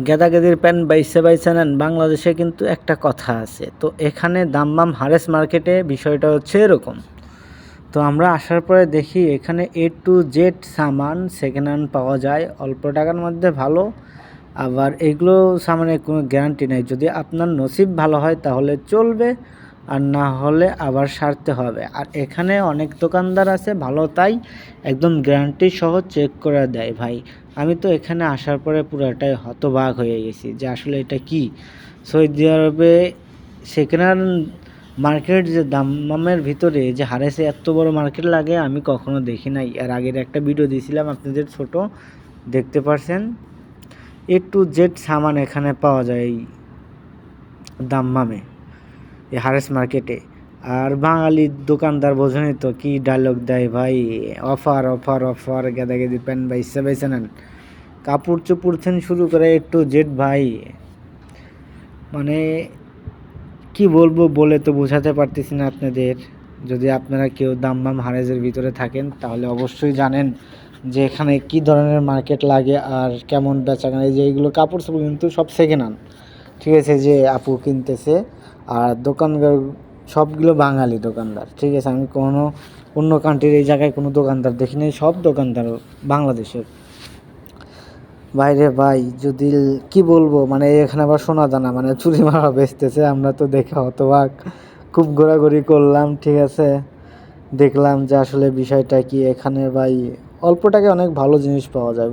গেদাগেদির pant বাইসে বাইসে নেন, বাংলাদেশে কিন্তু একটা কথা আছে। তো এখানে দাম্মাম হারেস মার্কেটে বিষয়টা হচ্ছে এরকম। তো আমরা আসার পরে দেখি এখানে এ টু জেড সামান সেকেন্ড হ্যান্ড পাওয়া যায় অল্প টাকার মধ্যে ভালো। আবার এগুলো সামানের কোনো গ্যারান্টি নেই, যদি আপনার নসিব ভালো হয় তাহলে চলবে, আর না হলে আবার সারতে হবে। আর এখানে অনেক দোকানদার আছে ভালো, তাই একদম গ্যারান্টি সহ চেক করে দেয় ভাই। আমি তো এখানে আসার পরে পুরোটাই হতবাক হয়ে গেছি যে আসলে এটা কি। সৌদি আরবে সেকেন্ড হ্যান্ড মার্কেট যে দাম্মামের ভিতরে যে হারেসে এত বড় মার্কেট লাগে আমি কখনো দেখি নাই। এর আগের একটা ভিডিও দিয়েছিলাম আপনাদের, ছোট দেখতে পারছেন। এ টু জেড সামান এখানে পাওয়া যায় এই দাম্মামে, এই হারেস মার্কেটে। আর বাঙালি দোকানদার বোঝেনি তো কি ডায়লগ দেয় ভাই, অফার অফার অফার, গেদাগেদি প্যান্ট বাইসে বাইসে নেন, কাপড় চোপড় থেকে শুরু করে এ টু জেড ভাই। মানে কি বলবো, বলে তো বোঝাতে পারতেছি না আপনাদের। যদি আপনারা কেউ দাম্মাম হারেজের ভিতরে থাকেন তাহলে অবশ্যই জানেন যে এখানে কি ধরনের মার্কেট লাগে আর কেমন বেচাকেনা। যে এইগুলো কাপড় চোপড় কিন্তু সব সেকেন্ড হ্যান্ড, ঠিক আছে, যে আপু কিনতেছে। আর দোকানদার সবগুলো বাঙালি দোকানদার, ঠিক আছে। আমি কোনো অন্য কান্ট্রির এই জায়গায় কোনো দোকানদার দেখি নাই, সব দোকানদার বাংলাদেশের। বাইরে ভাই যদি কি বলবো, মানে এখানে আবার সোনা দানা মানে চুরি মারা বেচতেছে, আমরা তো দেখে হতবাক। খুব ঘোরাঘুরি করলাম, ঠিক আছে, দেখলাম যে আসলে বিষয়টা কি। এখানে ভাই অল্প টাকায় অনেক ভালো জিনিস পাওয়া যায়।